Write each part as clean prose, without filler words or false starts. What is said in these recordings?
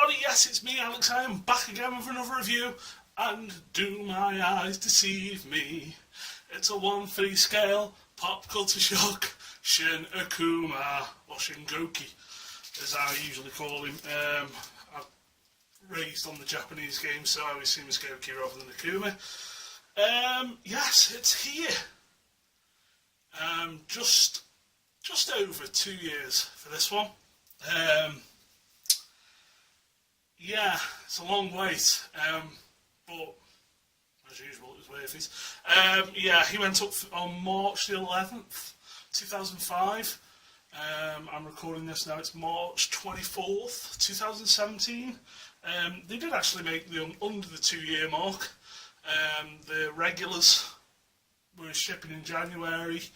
everybody, yes, it's me, Alex. I am back again with another review, and do my eyes deceive me? It's a 1/3 scale pop culture shock Shin Akuma, or Shin Gouki, as I usually call him. I've raised on the Japanese game, so I always see him as Gouki rather than Akuma. Yes, it's here. Just over 2 years for this one. Yeah, it's a long wait, but as usual it was worth it. Yeah, he went up on March the 11th, 2005. I'm recording this now, it's March 24th, 2017. They did actually make the under the 2 year mark. The regulars were shipping in January.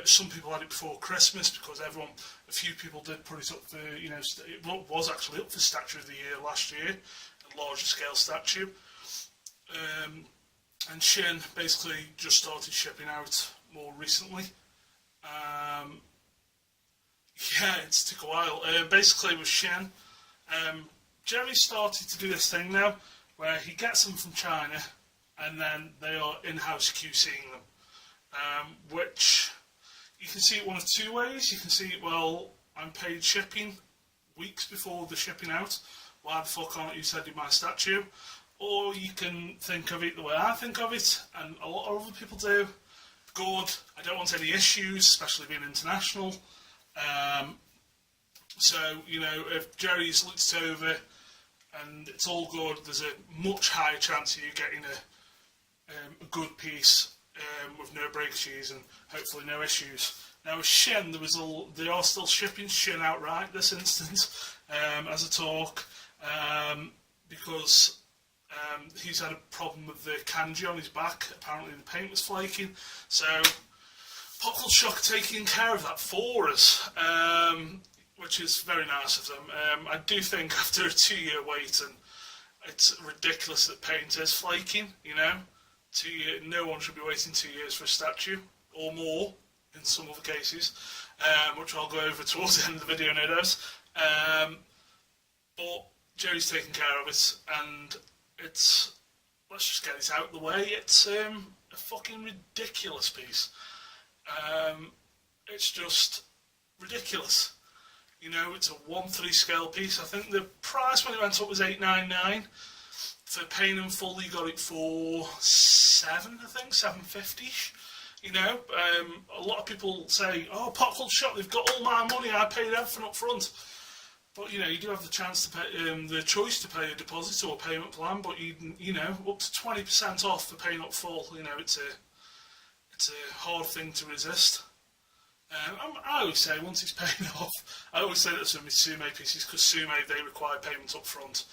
Some people had it before Christmas because a few people did put it up for, it was actually up for Statue of the Year last year, a larger scale statue. And Shin basically just started shipping out more recently. Yeah, it took a while. Basically with Shin, Jerry started to do this thing now where he gets them from China and then they are in-house QCing them. Which you can see it one of two ways. You can see it, well, I'm paid shipping weeks before the shipping out. Why the fuck aren't you sending my statue? Or you can think of it the way I think of it, and a lot of other people do. Good, I don't want any issues, especially being international. So, if Jerry's looked it over and it's all good, there's a much higher chance of you getting a good piece with no breakages and hopefully no issues. Now with Shin, they are still shipping Shin outright this instance as a talk, because he's had a problem with the kanji on his back. Apparently the paint was flaking, so popcultureshock taking care of that for us, which is very nice of them. I do think after a 2 year wait, and it's ridiculous that paint is flaking, 2 years, no one should be waiting 2 years for a statue, or more in some other cases, which I'll go over towards the end of the video, no doubt. But Jerry's taking care of it, and let's just get it out of the way, it's a fucking ridiculous piece. It's just ridiculous. It's a 1/3 scale piece. I think the price when it went up was $8.99. For paying in full, you got it for $7.50. A lot of people say, "Oh, popcultureshock, they've got all my money. I paid everything up front." But you do have the chance to pay, the choice to pay a deposit or a payment plan. But up to 20% off for paying up full. It's a hard thing to resist. I always say once it's paid off, I always say that's with my Sume pieces, because Sume, they require payment up front.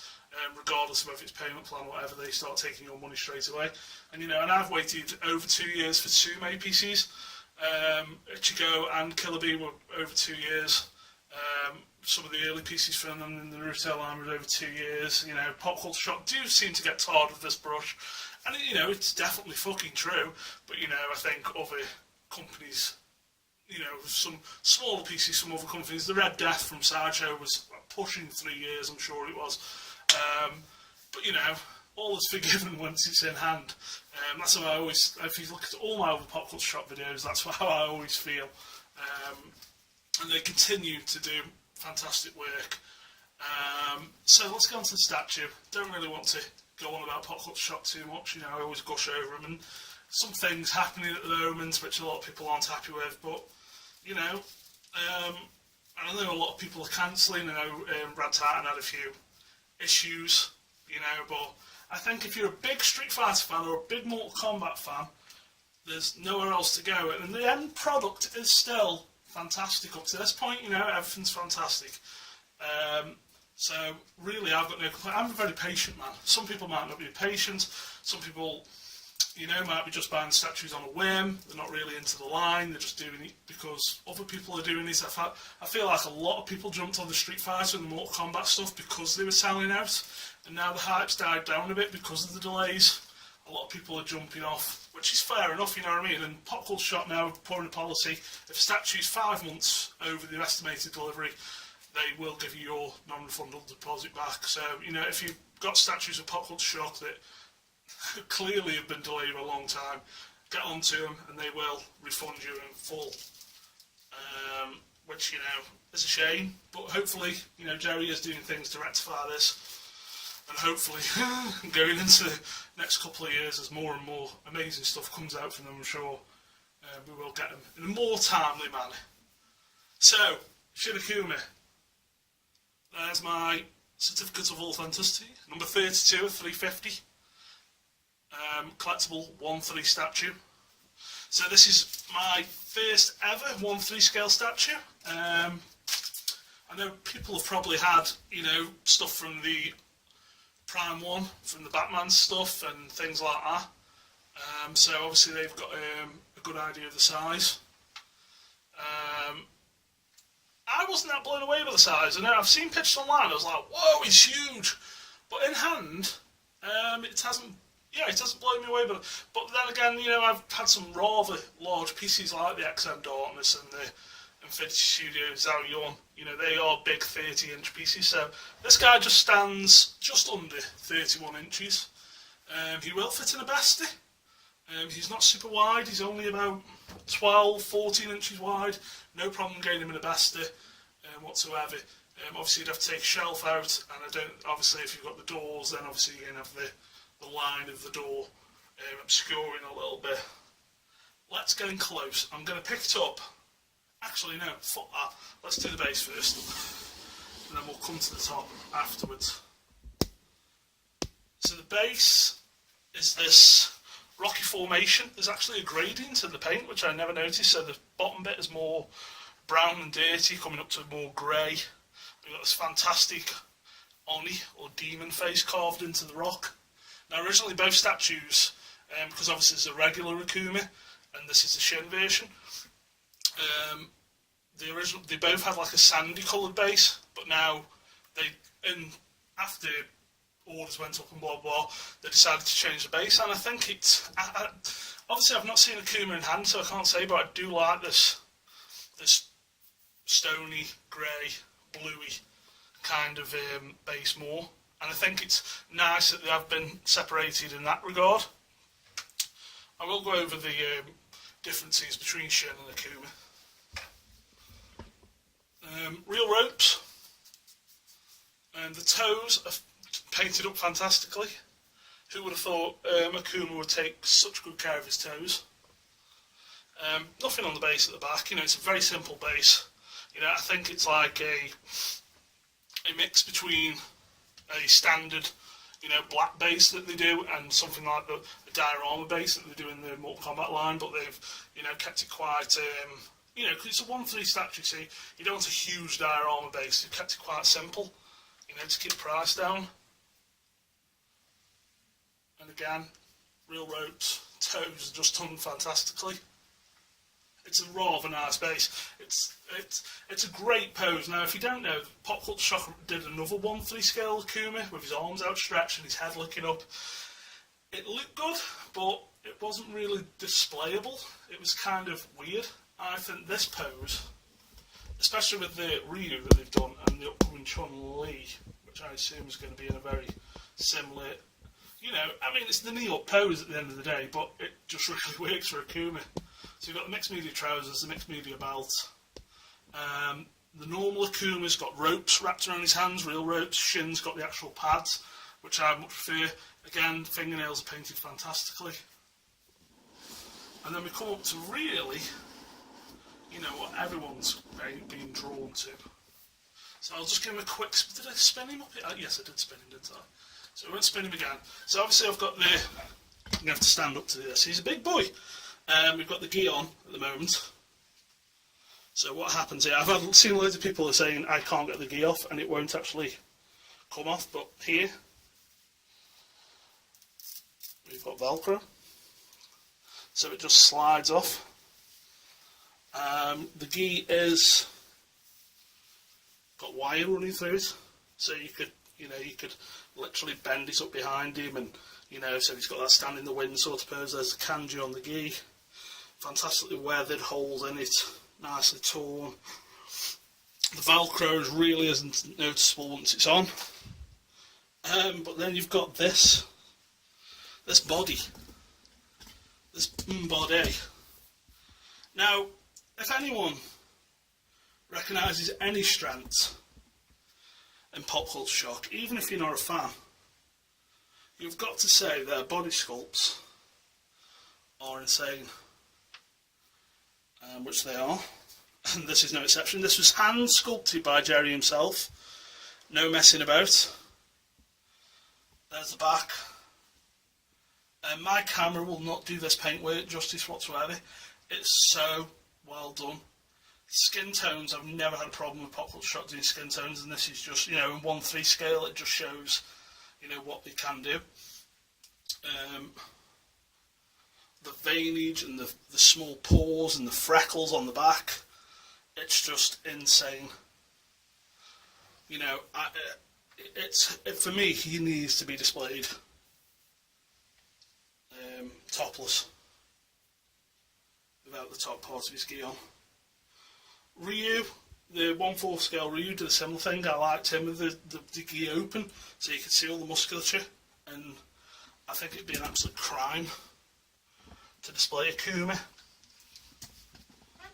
Regardless of whether it's payment plan or whatever, they start taking your money straight away. And I've waited over 2 years for Sume pieces. Ichigo and Killer Bee were over 2 years. Some of the early pieces from them in the Naruto line were over 2 years. popcultureshock do seem to get tired of this brush, and it's definitely fucking true. But I think other companies, some smaller pieces from other companies, the Red Death from Sideshow was pushing 3 years, I'm sure it was. But all is forgiven once it's in hand. That's how I always, if you look at all my other popcultureshock videos, that's how I always feel. And they continue to do fantastic work. So let's go on to the statue. Don't really want to go on about popcultureshock too much, I always gush over them, and some things happening at the moment which a lot of people aren't happy with, but I know a lot of people are cancelling. I know Rad Titan had a few issues, but I think if you're a big Street Fighter fan or a big Mortal Kombat fan, there's nowhere else to go, and the end product is still fantastic up to this point. Everything's fantastic. So really, I've got no complaint. I'm a very patient man. Some people might not be patient. Some people, might be just buying statues on a whim. They're not really into the line. They're just doing it because other people are doing it. I feel like a lot of people jumped on the Street Fighter and the Mortal Kombat stuff because they were selling out, and now the hype's died down a bit because of the delays. A lot of people are jumping off, which is fair enough, And popcultureshock now pouring a policy: if a statue's 5 months over the estimated delivery, they will give you your non-refundable deposit back. So, you know, if you've got statues of popcultureshock that clearly have been delayed for a long time, get onto them and they will refund you in full. Which, you know, is a shame, but hopefully, you know, Jerry is doing things to rectify this, and hopefully going into the next couple of years as more and more amazing stuff comes out from them, I'm sure we will get them in a more timely manner. So, Shin Akuma, there's my certificate of authenticity, number 32 of 350, collectible 1/3 statue. So this is my first ever 1/3 scale statue. I know people have probably had, you know, stuff from the Prime 1, from the Batman stuff and things like that. So obviously they've got a good idea of the size. I wasn't that blown away by the size. I know I've seen pictures online, I was like, whoa, it's huge. But in hand, it hasn't blown me away. But then again, you know, I've had some rather large pieces like the XM Darkness and the Infinity Studios Zaoyun. You know, they are big 30-inch pieces. So this guy just stands just under 31 inches. He will fit in a bestie. He's not super wide. He's only about 12, 14 inches wide. No problem getting him in a bestie whatsoever. Obviously, you'd have to take a shelf out, and obviously, if you've got the doors, then obviously you're going to have the line of the door obscuring a little bit. Let's get in close. I'm going to pick it up. Actually, no, fuck that. Let's do the base first, and then we'll come to the top afterwards. So the base is this rocky formation. There's actually a gradient in the paint, which I never noticed. So the bottom bit is more brown and dirty, coming up to more grey. We've got this fantastic Oni, or demon face, carved into the rock. Now, originally both statues, because obviously it's a regular Akuma, and this is the Shin version, they both had like a sandy coloured base, but now after orders went up and blah blah, they decided to change the base, and I think it's obviously I've not seen Akuma in hand, so I can't say, but I do like this stony, grey, bluey kind of base more, and I think it's nice that they have been separated in that regard. I will go over the differences between Shin and Akuma. Real ropes, and the toes are painted up fantastically. Who would have thought Akuma would take such good care of his toes? Nothing on the base at the back. You know, it's a very simple base. You know, I think it's like a mix between a standard, you know, black base that they do and something like the diorama base that they do in the Mortal Kombat line, but they've, you know, kept it quite, you know, because it's a 1/3 statue, so you don't want a huge diorama base. They've kept it quite simple, you know, to keep the price down. And again, real ropes, toes are just done fantastically. It's a rather nice base. It's a great pose. Now, if you don't know, popcultureshock did another 1/3 scale Akuma with his arms outstretched and his head looking up. It looked good, but it wasn't really displayable. It was kind of weird. I think this pose, especially with the Ryu that they've done and the upcoming Chun-Li, which I assume is going to be in a very similar, you know, I mean, it's the knee-up pose at the end of the day, but it just really works for Akuma. So you've got the mixed media trousers, the mixed media belt. The normal Akuma's got ropes wrapped around his hands, real ropes. Shin's got the actual pads, which I much prefer. Again, fingernails are painted fantastically. And then we come up to really, you know, what everyone's being drawn to. So I'll just give him a quick... Did I spin him up? Yes, I did spin him, didn't I? So I won't spin him again. So obviously I've got the... I'm going to have to stand up to this. He's a big boy. We've got the gi on at the moment. So what happens here, I've seen loads of people are saying I can't get the gi off and it won't actually come off, but here we've got Velcro, so it just slides off. The gi is got wire running through it, so you could literally bend it up behind him, and you know, so he's got that stand in the wind sort of pose. There's a kanji on the gi, fantastically weathered, holes in it, nicely torn. The Velcro really isn't noticeable once it's on. But then you've got this body. This body. Now, if anyone recognises any strengths in Pop Culture Shock, even if you're not a fan, you've got to say their body sculpts are insane. Which they are. And this is no exception. This was hand sculpted by Jerry himself. No messing about. There's the back. My camera will not do this paintwork justice whatsoever. It's so well done. Skin tones, I've never had a problem with Pop Culture Shock doing skin tones, and this is just, in 1:3 scale, it just shows, what they can do. The veinage and the small pores and the freckles on the back, it's just insane. For me, he needs to be displayed topless, without the top part of his gi on. Ryu, the 1/4 scale Ryu, did a similar thing. I liked him with the gi open, so you could see all the musculature, and I think it'd be an absolute crime to display Akuma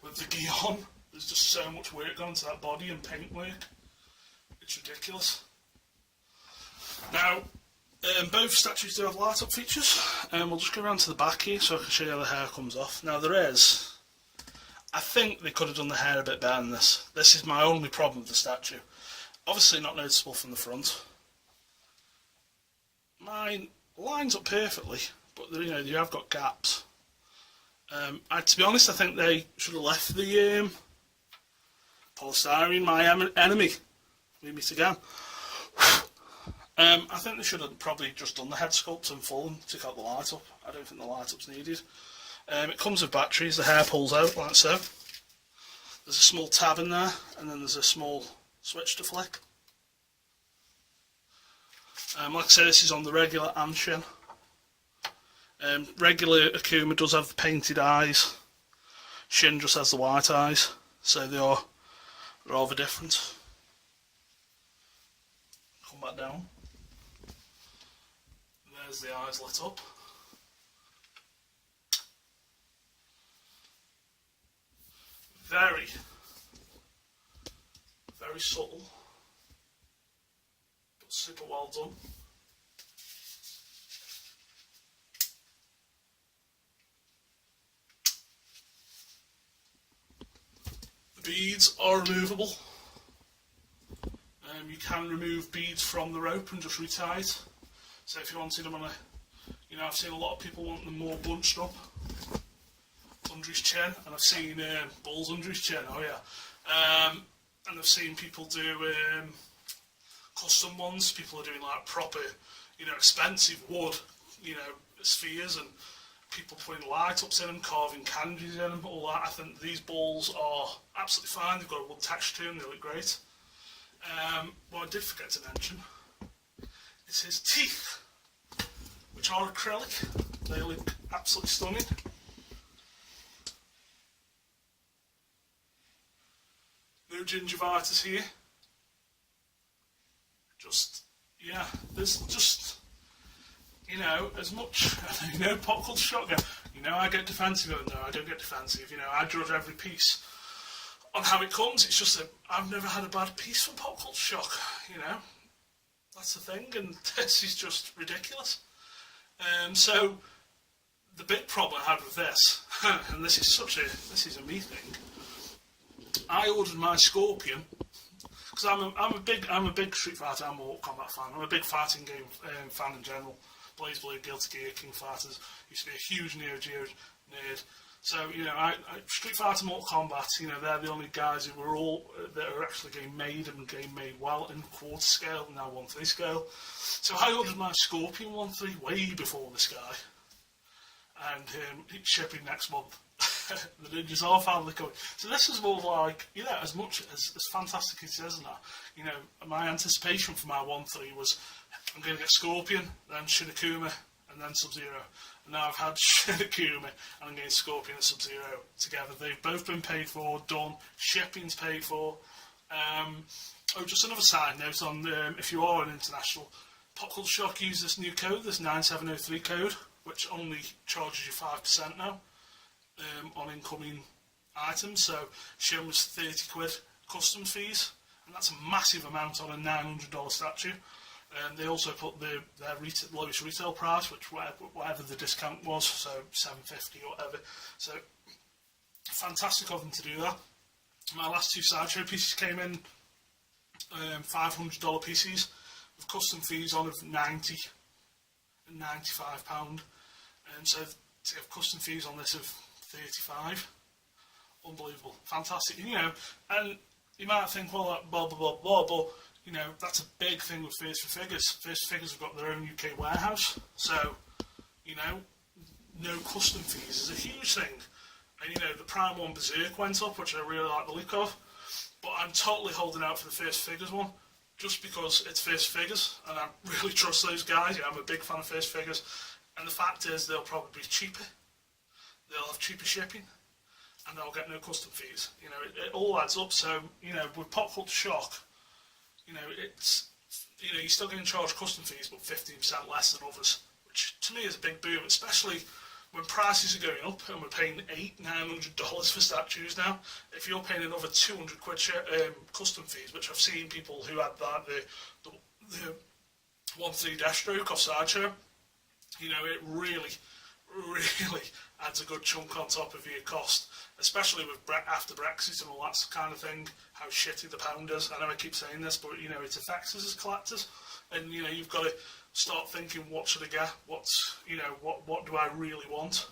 with the gi on. There's just so much work gone into that body and paintwork. It's ridiculous. Now, both statues do have light up features. We'll just go around to the back here so I can show you how the hair comes off. Now I think they could have done the hair a bit better than this. This is my only problem with the statue. Obviously not noticeable from the front. Mine lines up perfectly, but you have got gaps. To be honest, I think they should have left the polystyrene, my enemy. We meet again. I think they should have probably just done the head sculpt in full and took out the light up. I don't think the light up's needed. It comes with batteries, the hair pulls out like so. There's a small tab in there, and then there's a small switch to flick. Like I said, this is on the regular and Shin. Regular Akuma does have the painted eyes. Shin just has the white eyes, so they are rather different. Come back down. There's the eyes lit up. Very, very subtle, but super well done. The beads are removable. You can remove beads from the rope and just retie it. So if you wanted them on I've seen a lot of people want them more bunched up under his chin, and I've seen balls under his chin, oh yeah. And I've seen people do custom ones. People are doing like proper, expensive wood, spheres, and people putting light ups in them, carving kanjis in them, all that. I think these balls are absolutely fine. They've got a wood texture to them, they look great. What I did forget to mention is his teeth, which are acrylic. They look absolutely stunning. No gingivitis here. There's just, as much, Pop Culture Shock, I get defensive, no, I don't get defensive, I judge every piece on how it comes. It's just that I've never had a bad piece from Pop Culture Shock, that's the thing, and this is just ridiculous. So, the big problem I had with this, and this is a me thing, I ordered my Scorpion, because I'm a big Street Fighter and Mortal Kombat fan. I'm a big fighting game fan in general. BlazBlue, Guilty Gear, King Fighters. Used to be a huge Neo Geo nerd. So Street Fighter, Mortal Kombat. They're the only guys who were all that are actually getting made and getting made well in quarter scale, now 1/3 scale. So I ordered my Scorpion 1/3 way before this guy, and it's shipping next month. The ninjas are finally coming. So this is more like, as much as fantastic as it is, and my anticipation for my 1/3 was, I'm going to get Scorpion, then Shin Akuma, and then Sub-Zero. And now I've had Shin Akuma, and I'm getting Scorpion and Sub-Zero together. They've both been paid for, done, shipping's paid for, Just another side note on if you are an international, popcultureshock use this new code, this 9703 code, which only charges you 5% now on incoming items. So Shin was 30 quid customs fees, and that's a massive amount on a $900 statue. They also put their lowest retail price, which whatever the discount was, so $7.50 or whatever. So fantastic of them to do that. My last two sideshow pieces came in $500 pieces with custom fees on of £90 and £95, and so to have custom fees on this of £35, unbelievable, fantastic. And you might think, well, blah blah blah blah, but that's a big thing with First for Figures. First for Figures have got their own UK warehouse, so no custom fees is a huge thing. And the Prime one Berserk went up, which I really like the look of, but I'm totally holding out for the First Figures one, just because it's First Figures, and I really trust those guys. I'm a big fan of First Figures, and the fact is they'll probably be cheaper, they'll have cheaper shipping, and they'll get no custom fees. It all adds up. So with popcultureshock, it's you're still getting charged custom fees, but 15% less than others, which to me is a big boom, especially when prices are going up and we're paying $800-900 for statues now. If you're paying another 200 quid custom fees, which I've seen people who had that the 1/3 Deathstroke off sideshow, it really adds a good chunk on top of your cost, especially with after Brexit and all that kind of thing, how shitty the pound is. I know I keep saying this, but it affects us as collectors, and you've got to start thinking, what should I get? What do I really want?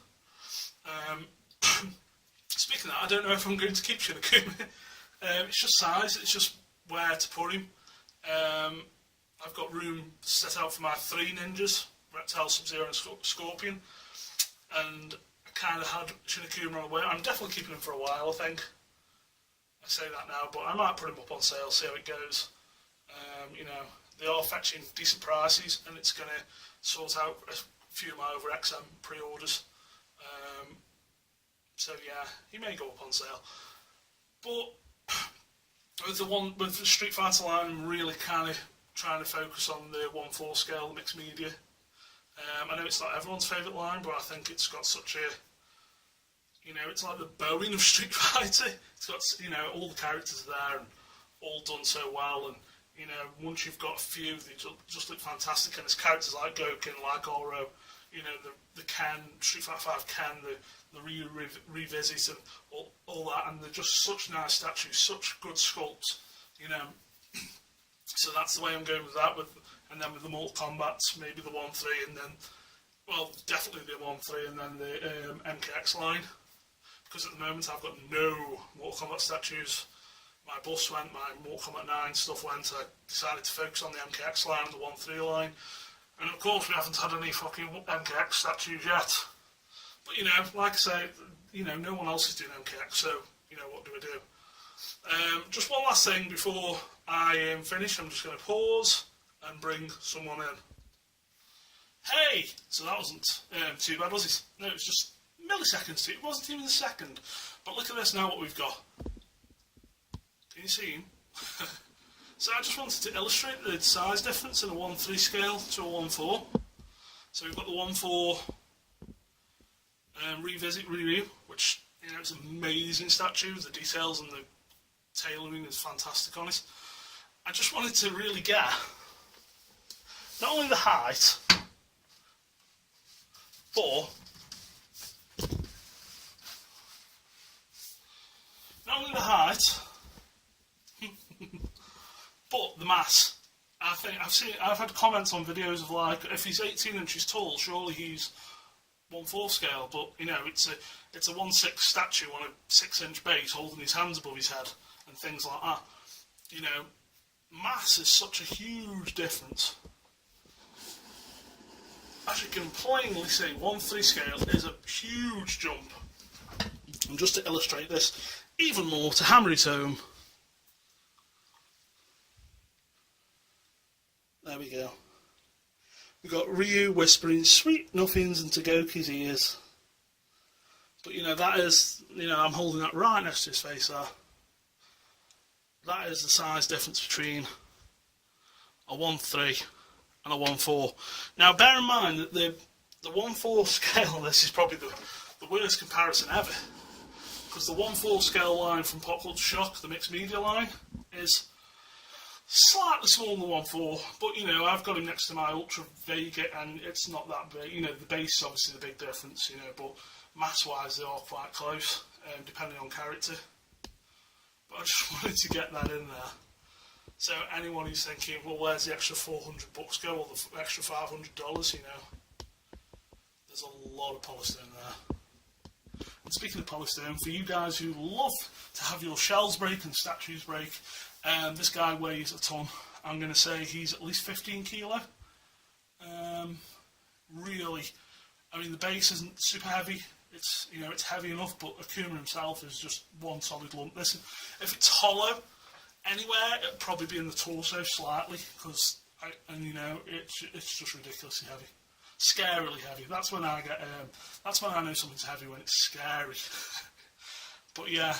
Speaking of that, I don't know if I'm going to keep Shin Akuma. It's just size, it's just where to put him. I've got room set out for my 3 ninjas, Reptile, Sub-Zero and Scorpion, and I kind of had Shin Akuma on the way. I'm definitely keeping him for a while, I think. I say that now, but I might put him up on sale, see how it goes. They are fetching decent prices, and it's going to sort out a few of my over XM pre-orders. So yeah, he may go up on sale. But with the Street Fighter line, I'm really kind of trying to focus on the 1/4 scale mixed media. I know it's not everyone's favourite line, but I think it's got such a, it's like the Boeing of Street Fighter. It's got, all the characters there and all done so well, and once you've got a few, they just look fantastic. And there's characters like Gouki, like Oro, the Ken, Street Fighter 5 Ken, the revisit and all that, and they're just such nice statues, such good sculpts, So that's the way I'm going with that. And then with the Mortal Kombat's, maybe the 1/3, and then, well, definitely the 1/3, and then the MKX line. Because at the moment I've got no Mortal Kombat statues. My bus went, my Mortal Kombat 9 stuff went. I decided to focus on the MKX line and the 1/3 line. And of course we haven't had any fucking MKX statues yet. But like I say, no one else is doing MKX, so what do I do? Just one last thing before I finish. I'm just going to pause and bring someone in. Hey! So that wasn't too bad, was it? No, it was just milliseconds. It wasn't even a second. But look at this now, what we've got. Can you see him? So I just wanted to illustrate the size difference in a 1/3 scale to a 1/4. So we've got the 1/4 revisit review, which it's an amazing statue. The details and the tailoring is fantastic on it. I just wanted to really get not only the height, but but the mass. I think I've had comments on videos of like, if he's 18 inches tall, surely he's 1/4 scale. But it's a 1/6 statue on a 6-inch base, holding his hands above his head and things like that. Mass is such a huge difference. As you can plainly see, 1/3 scale is a huge jump. And just to illustrate this even more, to hammer it home, there we go. We've got Ryu whispering sweet nothings into Goki's ears. But that is, I'm holding that right next to his face there. that is the size difference between a 1.3 and a 1.4. Now bear in mind that the 1.4 scale, this is probably the worst comparison ever, because the 1.4 scale line from popcultureshock, the mixed media line, is slightly smaller than the 1.4, but you know, I've got him next to my Ultra Vega and it's not that big. You know, the base is obviously the big difference, you know, but mass wise they are quite close, depending on character. But I just wanted to get that in there. So anyone who's thinking, well, where's the extra $400 go, or the extra $500, you know, there's a lot of polystone there. And speaking of polystone, for you guys who love to have your shells break and statues break, this guy weighs a ton. I'm going to say he's at least 15 kilo. Really, I mean, the base isn't super heavy. It's, you know, it's heavy enough, but Akuma himself is just one solid lump. Listen, if it's hollow anywhere, it'd probably be in the torso slightly, because, and you know, it's just ridiculously heavy, scarily heavy. That's when I get, that's when I know something's heavy, when it's scary. But yeah,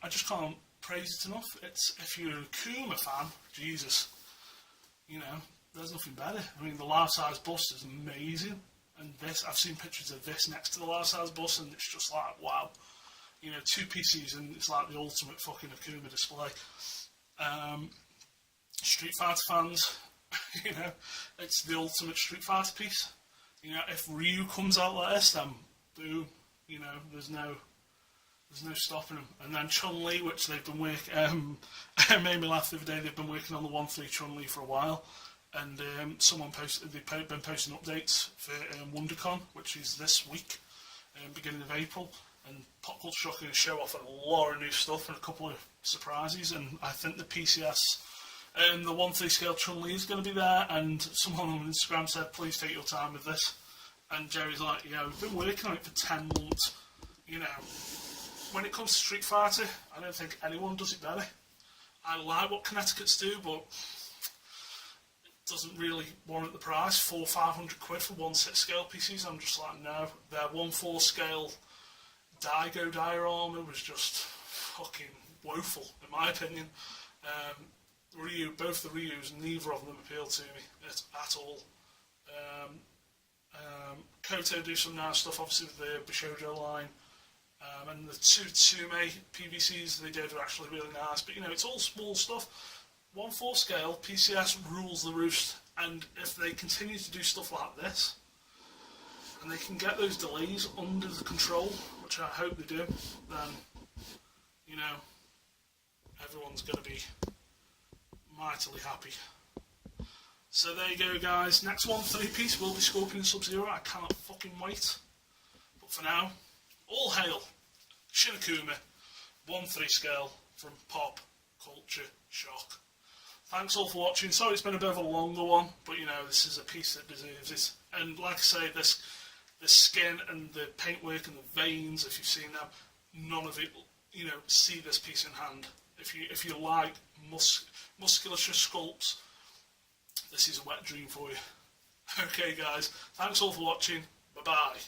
I just can't praise it enough. It's, if you're a Akuma fan, Jesus, you know, there's nothing better. I mean, the life-size bust is amazing. And this, I've seen pictures of this next to the life-size bus, and it's just like, wow. You know, 2 PCs, and it's like the ultimate fucking Akuma display. Street Fighter fans, you know, it's the ultimate Street Fighter piece. You know, if Ryu comes out like this, then boom, you know, there's no stopping them. And then Chun-Li, which they've been working, it made me laugh the other day, they've been working on the 1.3 Chun-Li for a while. And someone posted, they've been posting updates for WonderCon, which is this week, beginning of April. And popcultureshock are going to show off a lot of new stuff and a couple of surprises. And I think the PCS, the 1.3 scale Chun-Li is going to be there. And someone on Instagram said, please take your time with this. And Jerry's like, yeah, we've been working on it for 10 months. You know, when it comes to Street Fighter, I don't think anyone does it better. I like what Connecticut's do, but doesn't really warrant the price. 400-500 quid for 1/6 scale PCs. I'm just like, no. Their 1/4 scale Daigo diorama was just fucking woeful, in my opinion. Ryu, both the Ryus, neither of them appealed to me at all. Koto do some nice stuff, obviously, with the Bishojo line. And the 2 Tsume PVCs they did are actually really nice. But, you know, it's all small stuff. 1/4 scale, PCS rules the roost, and if they continue to do stuff like this, and they can get those delays under the control, which I hope they do, then, you know, everyone's going to be mightily happy. So there you go, guys. Next 1/3 piece will be Scorpion Sub-Zero. I cannot fucking wait. But for now, all hail Shin Akuma, 1/3 scale from popcultureshock. Thanks all for watching. Sorry it's been a bit of a longer one, but you know, this is a piece that deserves it. And like I say, this skin and the paintwork and the veins, if you've seen them, none of it, you know, see this piece in hand. If you like musculature sculpts, this is a wet dream for you. Okay guys, thanks all for watching. Bye bye.